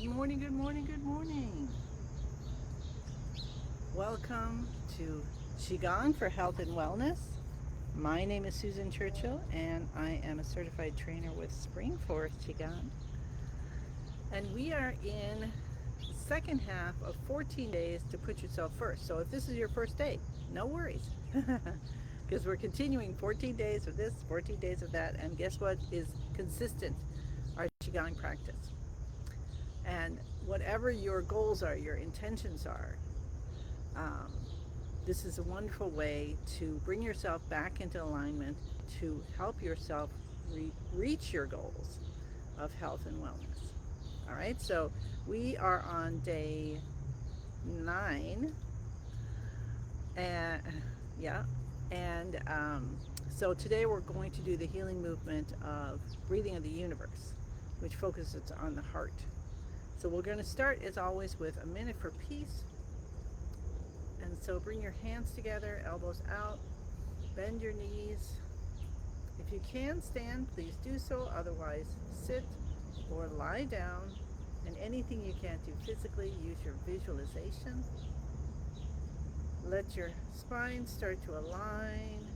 morning, good morning, good morning. Welcome to Qigong for Health and Wellness. My name is Susan Churchill, and I am a certified trainer with Spring Forest Qigong. And we are in the second half of 14 days to put yourself first. So if this is your first day, no worries. Because we're continuing 14 days of this, 14 days of that, and guess what is consistent? Our Qigong practice. And whatever your goals are, your intentions are, um, this is a wonderful way to bring yourself back into alignment to help yourself reach your goals of health and wellness. All right, so we are on day 9, and yeah, and so today we're going to do the healing movement of breathing of the universe, which focuses on the heart. So we're going to start, as always, with a minute for peace. And so bring your hands together, elbows out, bend your knees. If you can stand, please do so. Otherwise, sit or lie down. And anything you can't do physically, use your visualization. Let your spine start to align.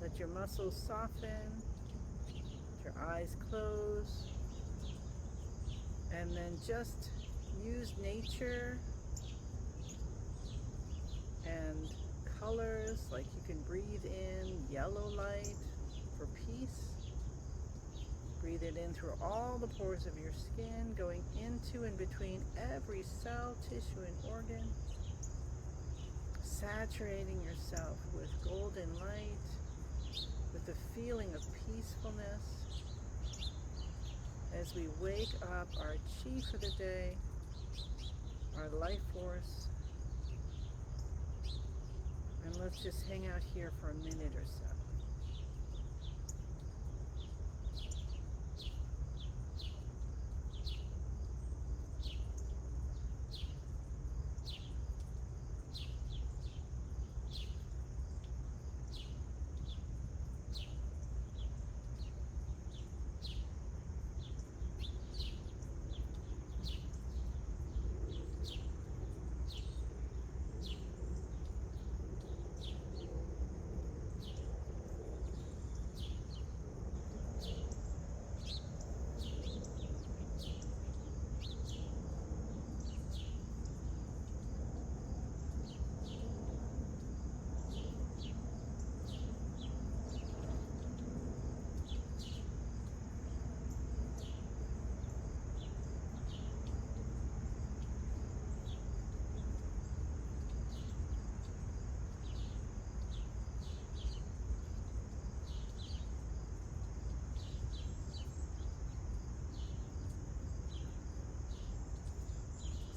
Let your muscles soften. Let your eyes close. And then just use nature and colors, like you can breathe in yellow light for peace. Breathe it in through all the pores of your skin, going into and between every cell, tissue, and organ. Saturating yourself with golden light, with the feeling of peacefulness. As we wake up our chi for the day, our life force. And let's just hang out here for a minute or so.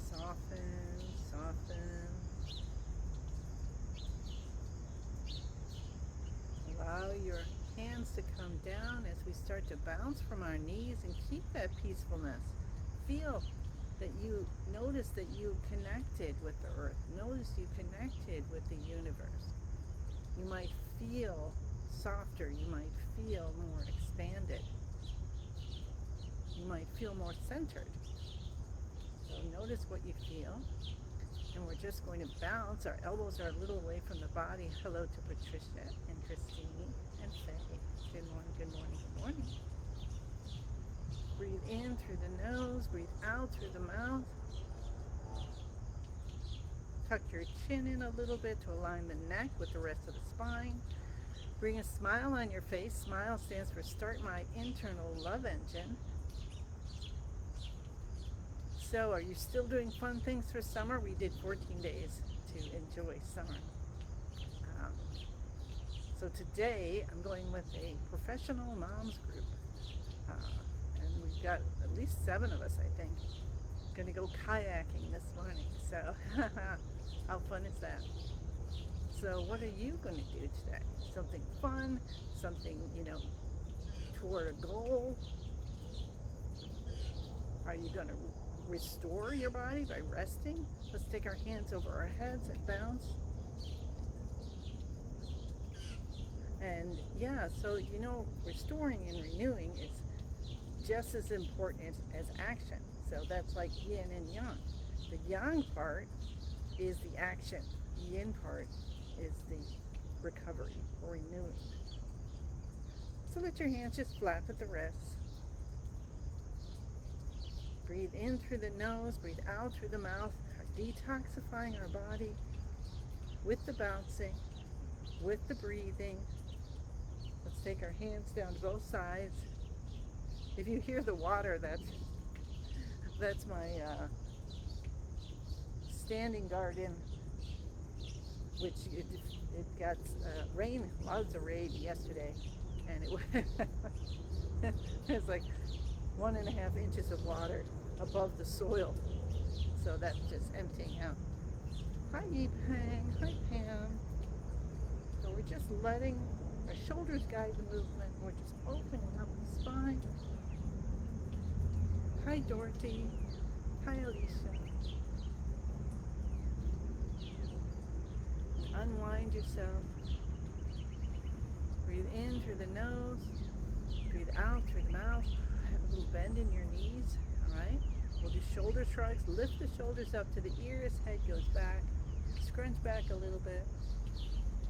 Soften, soften. Allow your hands to come down as we start to bounce from our knees and keep that peacefulness. Feel that you notice that you connected with the earth. Notice you connected with the universe. You might feel softer. You might feel more expanded. You might feel more centered. So notice what you feel. And we're just going to bounce. Our elbows are a little away from the body. Hello to Patricia and Christine and Faye. Good morning, good morning, good morning. Breathe in through the nose. Breathe out through the mouth. Tuck your chin in a little bit to align the neck with the rest of the spine. Bring a smile on your face. SMILE stands for Start My Internal Love Engine. So, are you still doing fun things for summer? We did 14 days to enjoy summer. Um, so today, I'm going with a professional moms group. And we've got at least 7 of us, I think. Going to go kayaking this morning. So, how fun is that? So, what are you going to do today? Something fun? Something, toward a goal? Are you going to restore your body by resting? Let's take our hands over our heads and bounce. And yeah, so restoring and renewing is just as important as action. So that's like yin and yang. The yang part is the action. The yin part is the recovery or renewing. So let your hands just flat with the wrists. Breathe in through the nose, breathe out through the mouth, detoxifying our body with the bouncing, with the breathing. Let's take our hands down to both sides. If you hear the water, that's my standing garden, which it got rain, lots of rain yesterday, and it was like 1.5 inches of water above the soil. So that's just emptying out. Hi Yipeng, hi Pam. So we're just letting our shoulders guide the movement. We're just opening up the spine. Hi Dorothy, hi Alicia. Unwind yourself. Breathe in through the nose, breathe out through the mouth. Have a little bend in your knees, all right? We'll do shoulder shrugs. Lift the shoulders up to the ears, head goes back. Scrunch back a little bit.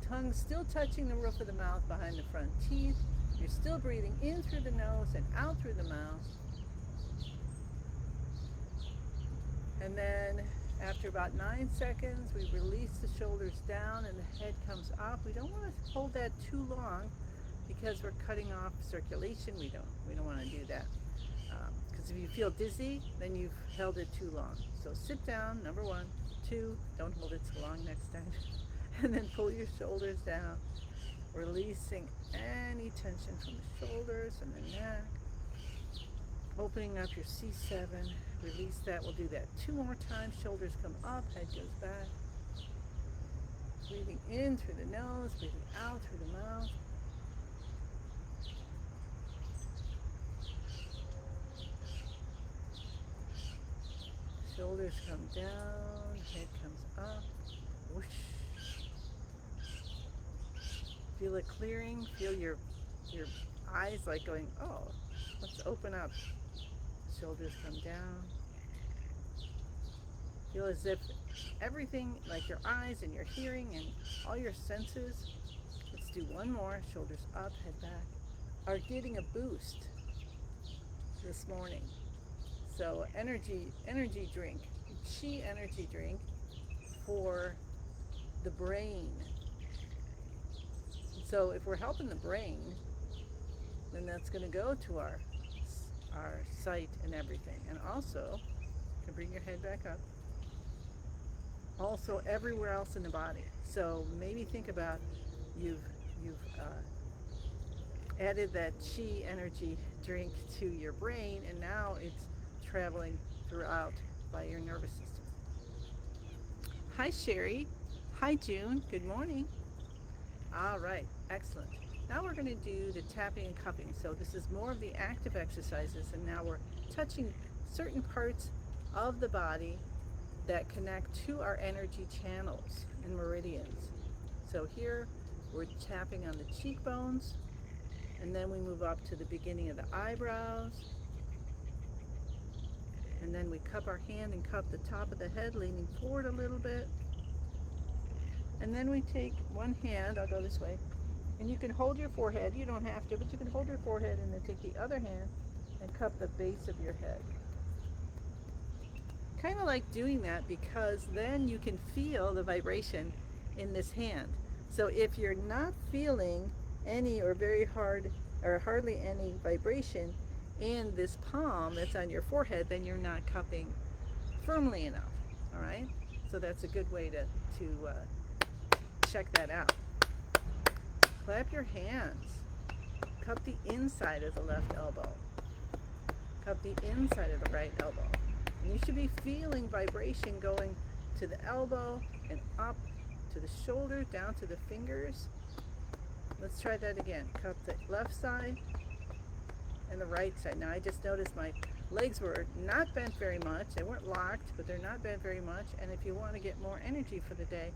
Tongue still touching the roof of the mouth behind the front teeth. You're still breathing in through the nose and out through the mouth. And then after about 9 seconds, we release the shoulders down and the head comes up. We don't want to hold that too long because we're cutting off circulation. We don't want to do that. Because if you feel dizzy, then you've held it too long. So sit down, number 1. 2, don't hold it so long next time. And then pull your shoulders down, releasing any tension from the shoulders and the neck. Opening up your C7, release that. We'll do that 2 more times. Shoulders come up, head goes back. Breathing in through the nose, breathing out through the mouth. Shoulders come down, head comes up. Whoosh. Feel it clearing. Feel your eyes like going, oh, let's open up. Shoulders come down. Feel as if everything, like your eyes and your hearing and all your senses, let's do one more. Shoulders up, head back, are getting a boost this morning. So energy drink, Chi energy drink for the brain. So if we're helping the brain, then that's going to go to our sight and everything. And also, you can bring your head back up. Also everywhere else in the body. So maybe think about you've added that Chi energy drink to your brain, and now it's traveling throughout by your nervous system. Hi Sherry. Hi June. Good morning. All right, excellent. Now we're going to do the tapping and cupping. So this is more of the active exercises, and now we're touching certain parts of the body that connect to our energy channels and meridians. So here we're tapping on the cheekbones, and then we move up to the beginning of the eyebrows, and then we cup our hand and cup the top of the head, leaning forward a little bit. And then we take one hand, I'll go this way, and you can hold your forehead. You don't have to, but you can hold your forehead and then take the other hand and cup the base of your head. Kind of like doing that because then you can feel the vibration in this hand. So if you're not feeling any or very hard or hardly any vibration in this palm that's on your forehead, then you're not cupping firmly enough. All right, so that's a good way to check that out. Clap your hands. Cup the inside of the left elbow. Cup the inside of the right elbow. And you should be feeling vibration going to the elbow and up to the shoulder, down to the fingers. Let's try that again. Cup the left side and the right side. Now I just noticed my legs were not bent very much. They weren't locked, but they're not bent very much. And if you want to get more energy for the day,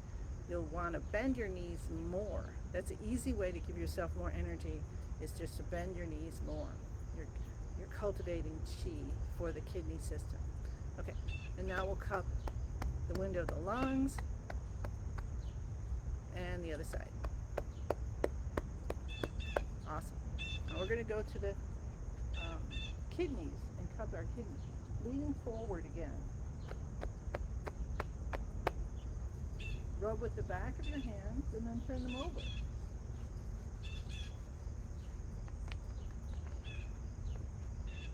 you'll want to bend your knees more. That's an easy way to give yourself more energy, is just to bend your knees more. You're cultivating chi for the kidney system. Okay, and now we'll cup the window of the lungs and the other side. Awesome. Now we're going to go to the kidneys and cup our kidneys. Leaning forward again. Rub with the back of your hands and then turn them over.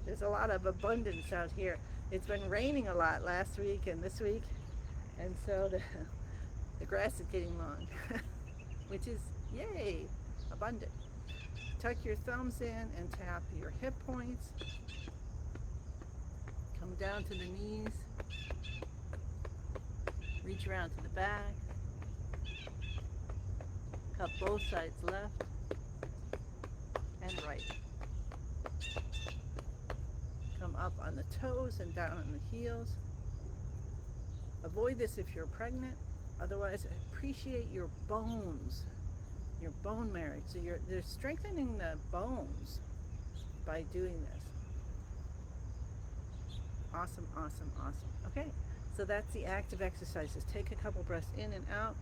There's a lot of abundance out here. It's been raining a lot last week and this week, and so the grass is getting long, which is, yay, abundant. Tuck your thumbs in and tap your hip points. Come down to the knees. Reach around to the back. Cup both sides left and right. Come up on the toes and down on the heels. Avoid this if you're pregnant. Otherwise, appreciate your bones, your bone marrow. So they're strengthening the bones by doing this. Awesome, awesome, awesome. Okay, so that's the active exercises. Take a couple breaths in and out.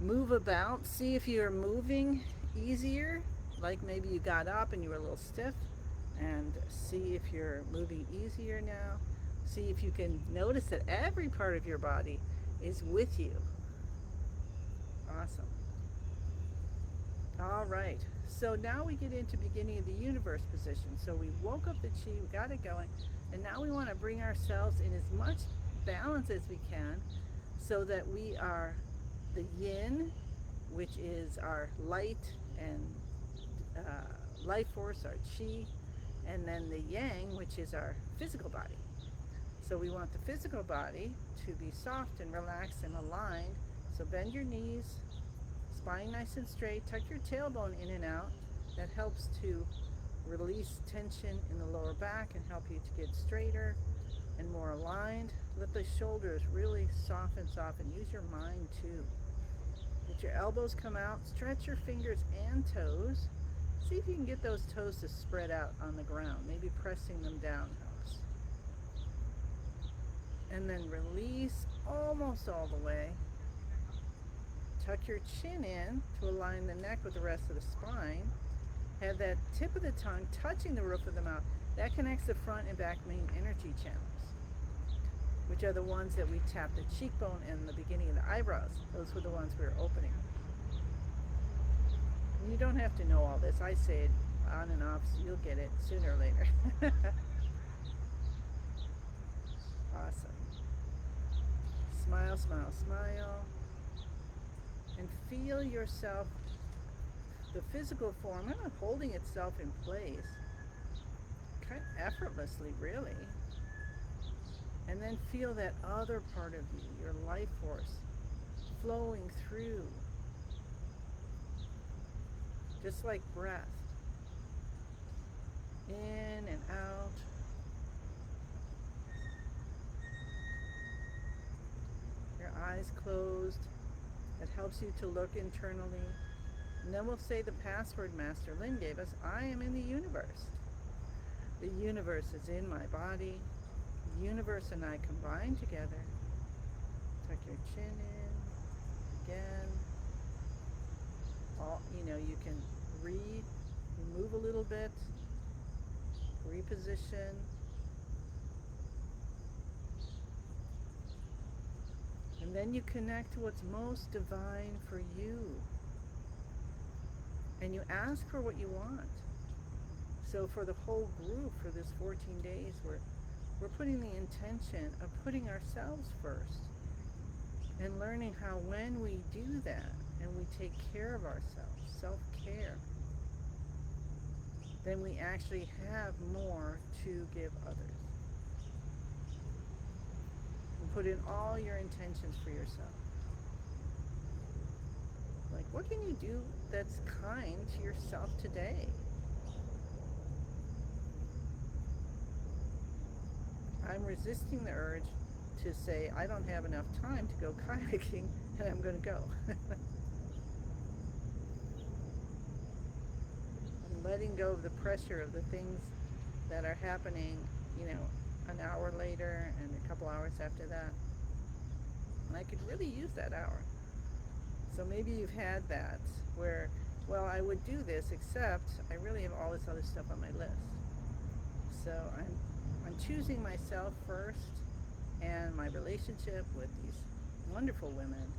Move about. See if you're moving easier, like maybe you got up and you were a little stiff, and see if you're moving easier now. See if you can notice that every part of your body is with you. Awesome. All right, so now we get into beginning of the universe position. So we woke up the chi, we got it going, and now we want to bring ourselves in as much balance as we can so that we are the yin, which is our light and life force, our chi, and then the yang, which is our physical body. So we want the physical body to be soft and relaxed and aligned. So bend your knees, spine nice and straight, tuck your tailbone in and out. That helps to release tension in the lower back and help you to get straighter and more aligned. Let the shoulders really soften. Use your mind too. Let your elbows come out. Stretch your fingers and toes. See if you can get those toes to spread out on the ground. Maybe pressing them down helps. And then release almost all the way. Tuck your chin in to align the neck with the rest of the spine. Have that tip of the tongue touching the roof of the mouth. That connects the front and back main energy channels, which are the ones that we tap the cheekbone and the beginning of the eyebrows. Those were the ones we were opening. And you don't have to know all this. I say it on and off, so you'll get it sooner or later. Awesome. Smile, smile, smile. And feel yourself, the physical form, kind of holding itself in place. Kind of effortlessly, really. And then feel that other part of you, your life force, flowing through. Just like breath. In and out. Your eyes closed. That helps you to look internally. And then we'll say the password Master Lin gave us. I am in the universe. The universe is in my body. The universe and I combine together. Tuck your chin in. Again. You can read. You move a little bit. Reposition. And then you connect to what's most divine for you. And you ask for what you want. So for the whole group, for this 14 days, we're putting the intention of putting ourselves first. And learning how when we do that, and we take care of ourselves, self-care, then we actually have more to give others. Put in all your intentions for yourself. Like, what can you do that's kind to yourself today? I'm resisting the urge to say, I don't have enough time to go kayaking, and I'm going to go. I'm letting go of the pressure of the things that are happening, you know, an hour later and a couple hours after that. And I could really use that hour. So maybe you've had that where, well, I would do this, except I really have all this other stuff on my list. So I'm choosing myself first and my relationship with these wonderful women.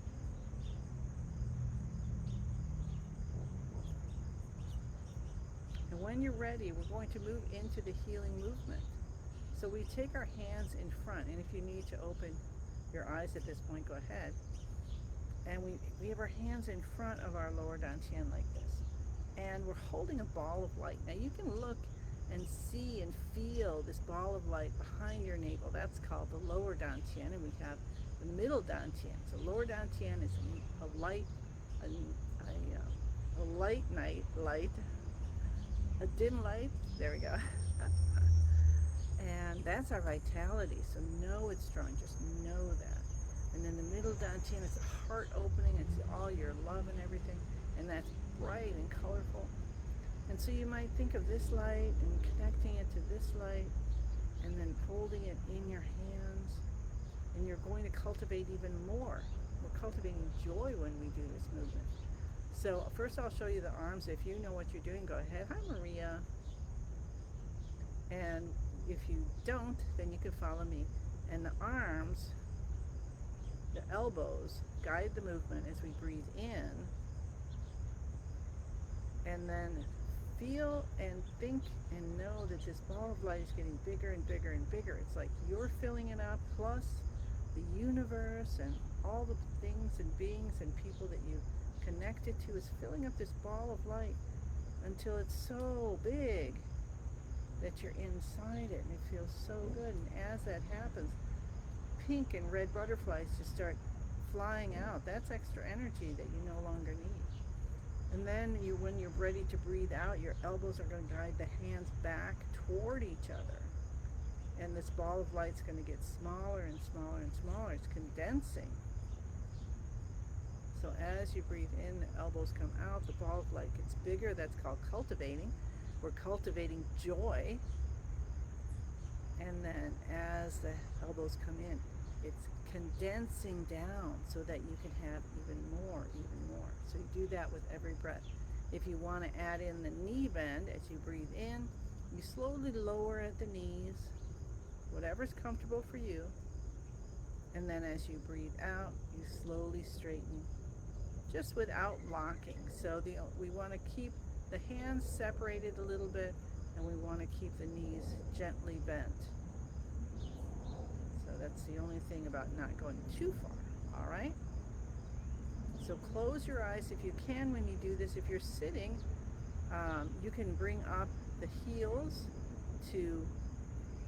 And when you're ready, we're going to move into the healing movement. So we take our hands in front, and if you need to open your eyes at this point, go ahead. And we have our hands in front of our lower dantian like this. And we're holding a ball of light. Now you can look and see and feel this ball of light behind your navel. That's called the lower dantian, and we have the middle dantian. So lower dantian is a light, a light light, a dim light. There we go. And that's our vitality. So know it's strong. Just know that. And then the middle dantian is a heart opening. It's all your love and everything. And that's bright and colorful. And so you might think of this light and connecting it to this light and then holding it in your hands. And you're going to cultivate even more. We're cultivating joy when we do this movement. So first I'll show you the arms. If you know what you're doing, go ahead. Hi, Maria. And if you don't, then you can follow me. And the arms, the elbows, guide the movement as we breathe in. And then feel and think and know that this ball of light is getting bigger and bigger and bigger. It's like you're filling it up, plus the universe and all the things and beings and people that you connected to is filling up this ball of light until it's so big that you're inside it, and it feels so good. And as that happens, pink and red butterflies just start flying out. That's extra energy that you no longer need. And then when you're ready to breathe out, your elbows are going to guide the hands back toward each other. And this ball of light's going to get smaller and smaller and smaller. It's condensing. So as you breathe in, the elbows come out, the ball of light gets bigger. That's called cultivating. We're cultivating joy. And then as the elbows come in, it's condensing down so that you can have even more. So you do that with every breath. If you want to add in the knee bend, as you breathe in, you slowly lower at the knees, whatever's comfortable for you. And then as you breathe out, you slowly straighten, just without locking. So we want to keep the hands separated a little bit, and we want to keep the knees gently bent. So that's the only thing about not going too far, all right? So close your eyes if you can when you do this. If you're sitting, you can bring up the heels to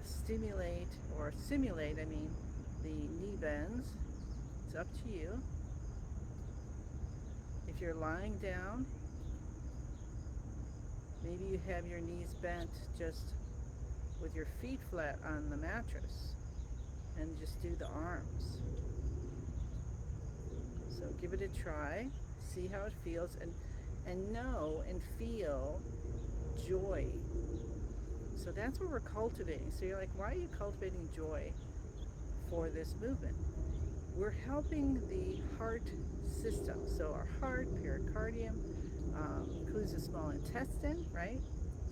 simulate the knee bends. It's up to you. If you're lying down, maybe you have your knees bent just with your feet flat on the mattress, and just do the arms. So give it a try, see how it feels, and know and feel joy. So that's what we're cultivating. So you're like, why are you cultivating joy for this movement? We're helping the heart system. So our heart, pericardium, includes the small intestine, right?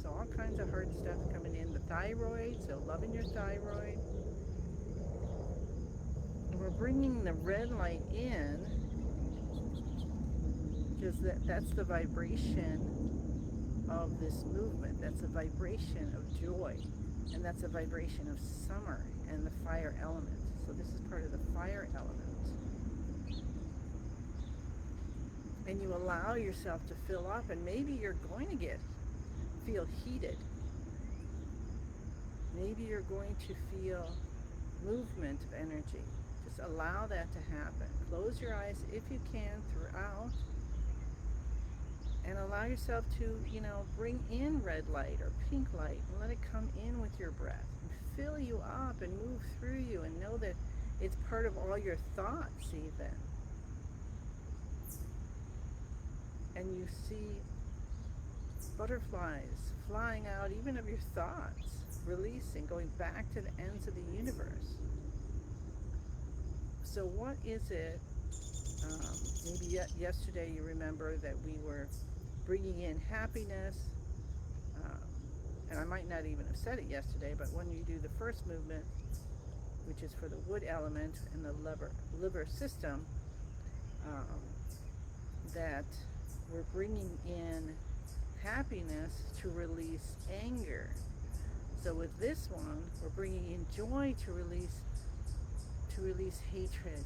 So all kinds of heart stuff coming in. The thyroid, so loving your thyroid. And we're bringing the red light in because that's the vibration of this movement. That's a vibration of joy, and that's a vibration of summer and the fire element. So this is part of the fire element. And you allow yourself to fill up, and maybe you're going to feel heated. Maybe you're going to feel movement of energy. Just allow that to happen. Close your eyes if you can throughout, and allow yourself to, bring in red light or pink light, and let it come in with your breath and fill you up and move through you, and know that it's part of all your thoughts even. And you see butterflies flying out even of your thoughts. releasing, going back to the ends of the universe. So what is it? Maybe yesterday you remember that we were bringing in happiness, um, and I might not even have said it yesterday, but when you do the first movement, which is for the wood element and the liver system, um, that we're bringing in happiness to release anger. So with this one, we're bringing in joy to release hatred.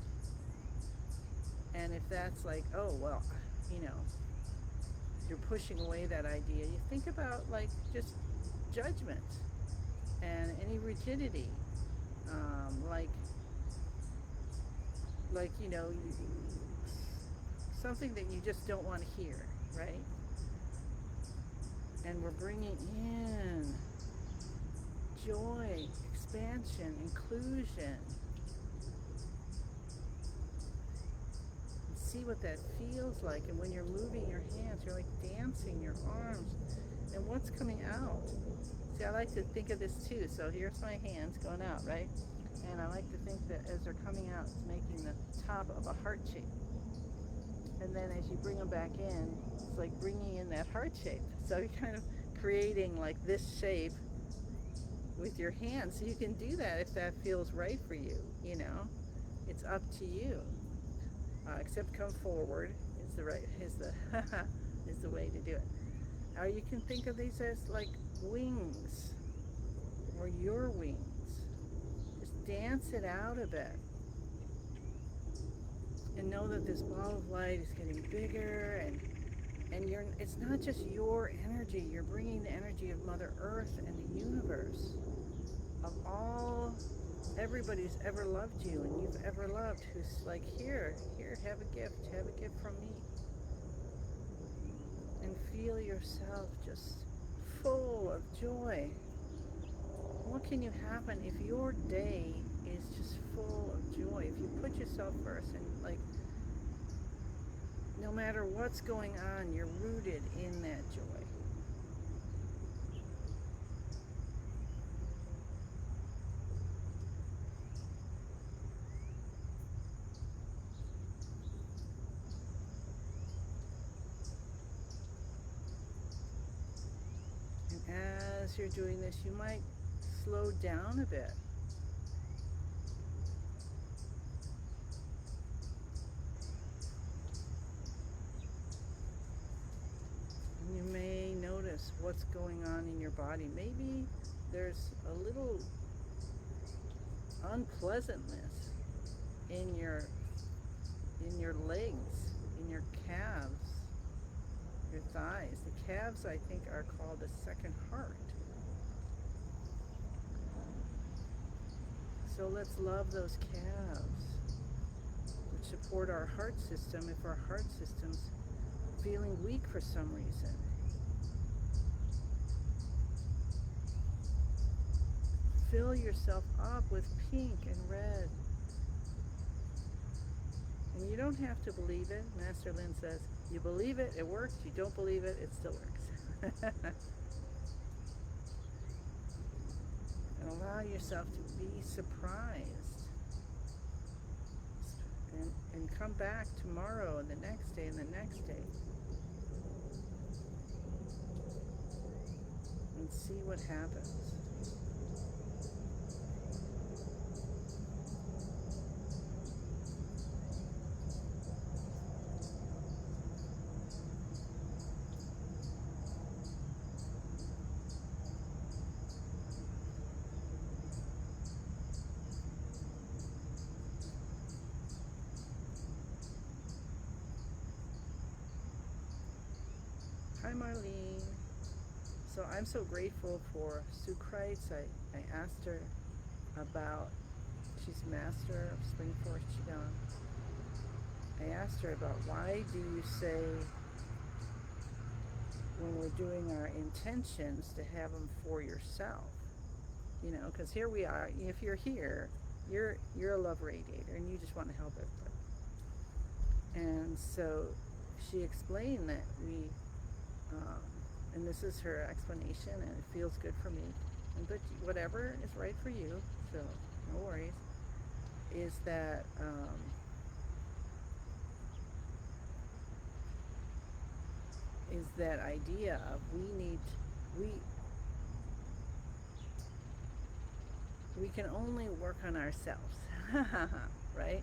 And if that's like, oh well, you know, you're pushing away that idea, you think about like just judgment and any rigidity, like you know, something that you just don't want to hear, right? And we're bringing in joy, expansion, inclusion. See what that feels like. And when you're moving your hands, you're like dancing your arms. And what's coming out? See, I like to think of this too. So here's my hands going out, right? And I like to think that as they're coming out, it's making the top of a heart shape. And then as you bring them back in, it's like bringing in that heart shape. So you're kind of creating like this shape with your hands. So you can do that if that feels right for you, you know. It's up to you. Except come forward is the is the way to do it. Or you can think of these as like wings, or your wings. Just dance it out a bit, and know that this ball of light is getting bigger, and it's not just your energy. You're bringing the energy of Mother Earth and the universe, of all everybody who's ever loved you and you've ever loved, who's like, here, have a gift from me. And feel yourself just full of joy. What can you happen if your day is just full of joy? If you put yourself first and like, no matter what's going on, you're rooted in that joy. As you're doing this, you might slow down a bit. And you may notice what's going on in your body. Maybe there's a little unpleasantness in your legs, in your calves, your thighs. The calves, I think, are called the second heart. So let's love those calves, which support our heart system if our heart system's feeling weak for some reason. Fill yourself up with pink and red. And you don't have to believe it. Master Lin says, you believe it, it works. You don't believe it, it still works. And allow yourself to be surprised. And come back tomorrow and the next day and the next day. And see what happens. Hi Marlene. So I'm so grateful for Sue Kreitz. I asked her about, she's master of Spring Forest Qigong. I asked her about why do you say when we're doing our intentions to have them for yourself? You know, because here we are, if you're here, you're a love radiator and you just want to help everybody. And so she explained that we, and this is her explanation, and it feels good for me, but whatever is right for you, so no worries, is that idea of we we can only work on ourselves, right?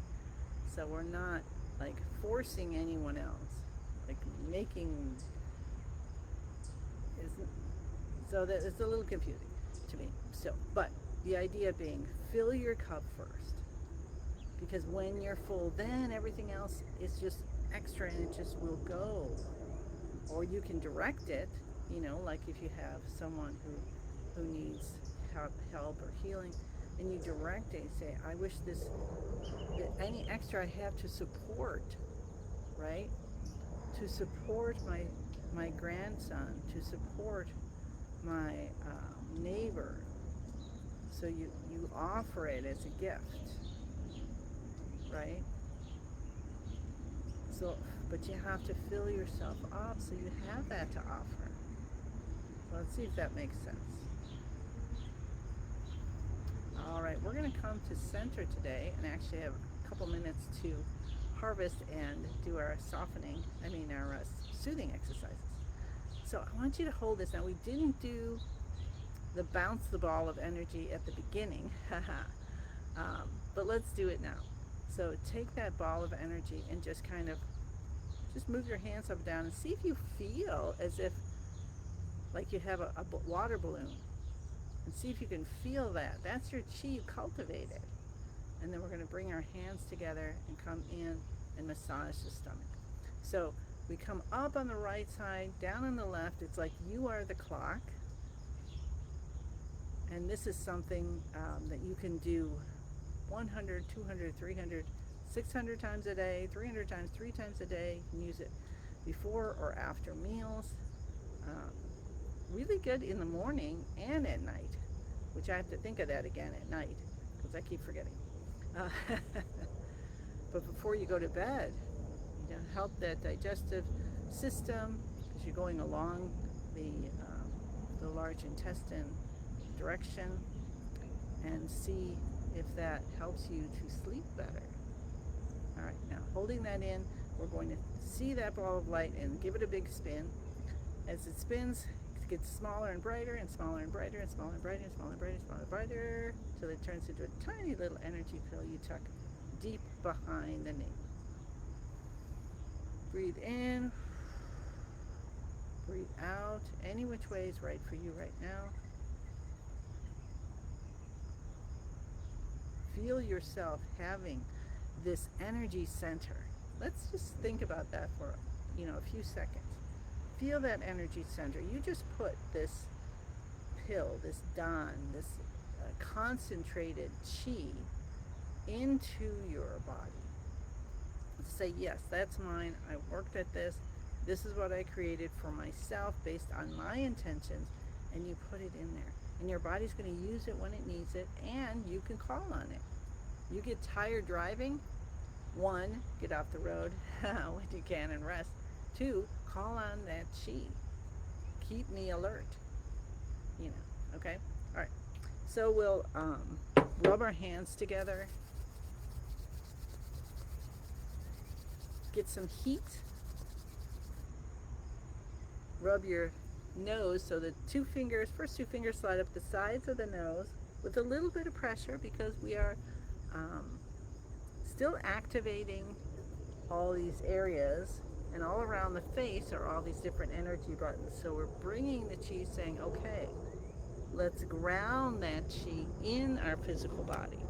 So we're not like forcing anyone else, like making is so that it's a little confusing to me. So, but the idea being fill your cup first, because when you're full, then everything else is just extra and it just will go. Or you can direct it, like if you have someone who needs help or healing, and you direct it, say, I wish any extra I have to support, right? To support my grandson, to support my neighbor. So you offer it as a gift, right? So, but you have to fill yourself up so you have that to offer. So let's see if that makes sense. All right, we're going to come to center today and actually have a couple minutes to harvest and do our our soothing exercises. So I want you to hold this. Now, we didn't do the bounce the ball of energy at the beginning, but let's do it now. So take that ball of energy and just move your hands up and down and see if you feel as if like you have a water balloon, and see if you can feel that. That's your chi you cultivated. And then we're going to bring our hands together and come in and massage the stomach. So we come up on the right side, down on the left. It's like you are the clock. And this is something that you can do 100, 200, 300, 600 times a day, 300 times, 3 times a day. You can use it before or after meals. Really good in the morning and at night, which I have to think of that again at night because I keep forgetting. But before you go to bed, help that digestive system as you're going along the large intestine direction, and see if that helps you to sleep better. All right, now holding that in, we're going to see that ball of light and give it a big spin. As it spins, it gets smaller and brighter and smaller and brighter and smaller and brighter and smaller and brighter and smaller and brighter till it turns into a tiny little energy pill you tuck deep behind the nape. Breathe in, breathe out. Any which way is right for you right now. Feel yourself having this energy center. Let's just think about that for a few seconds. Feel that energy center. You just put this pill, this dan, this concentrated chi into your body. Say, yes, that's mine. I worked at this. This is what I created for myself based on my intentions, and you put it in there. And your body's going to use it when it needs it, and you can call on it. You get tired driving, 1, get off the road when you can and rest. 2, call on that chi. Keep me alert. Okay? All right. So we'll rub our hands together. Get some heat. Rub your nose so the first two fingers slide up the sides of the nose with a little bit of pressure, because we are still activating all these areas, and all around the face are all these different energy buttons. So we're bringing the chi, saying, okay, let's ground that chi in our physical body.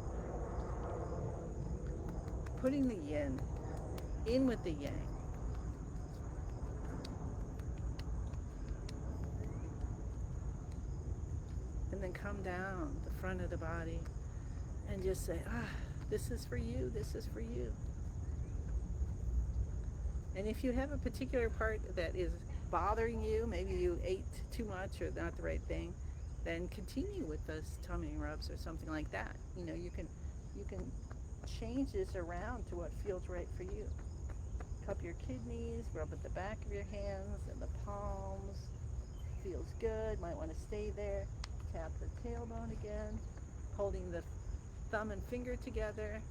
Putting the yin in with the yang. And then come down the front of the body and just say, this is for you, this is for you. And if you have a particular part that is bothering you, maybe you ate too much or not the right thing, then continue with those tummy rubs or something like that. You can change this around to what feels right for you. Cup your kidneys, rub at the back of your hands and the palms. Feels good, might want to stay there. tap the tailbone again, holding the thumb and finger together.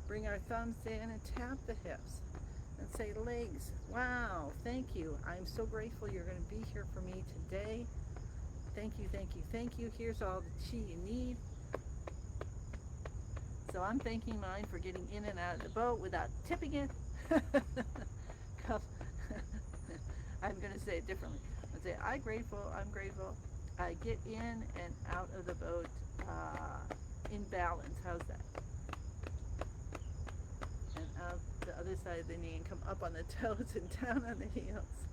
Bring our thumbs in and tap the hips and say, legs, wow, thank you. I'm so grateful you're going to be here for me today. Thank you, thank you, thank you. Here's all the chi you need. So I'm thanking mine for getting in and out of the boat without tipping it. I'm going to say it differently. I'm say, I'm grateful. I get in and out of the boat in balance. How's that? And out the other side of the knee and come up on the toes and down on the heels.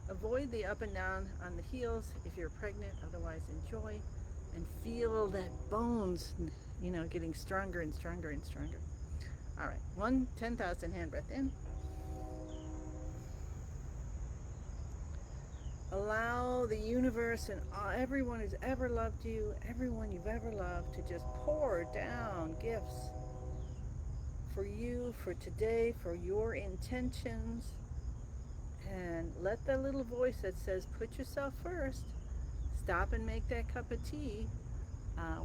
Avoid the up and down on the heels if you're pregnant. Otherwise, enjoy and feel that bones, getting stronger and stronger and stronger. All right, 10,000 hand breath in. Allow the universe and everyone who's ever loved you, everyone you've ever loved, to just pour down gifts for you, for today, for your intentions. And let the little voice that says, put yourself first, stop and make that cup of tea,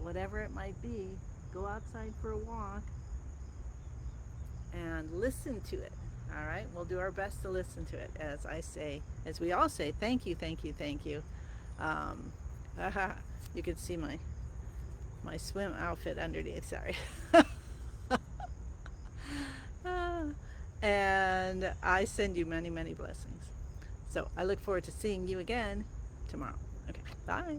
whatever it might be, go outside for a walk, and listen to it. All right, we'll do our best to listen to it. As we all say, thank you, thank you, thank you. You can see my swim outfit underneath. Sorry. And I send you many, many blessings. So I look forward to seeing you again tomorrow. Okay, bye.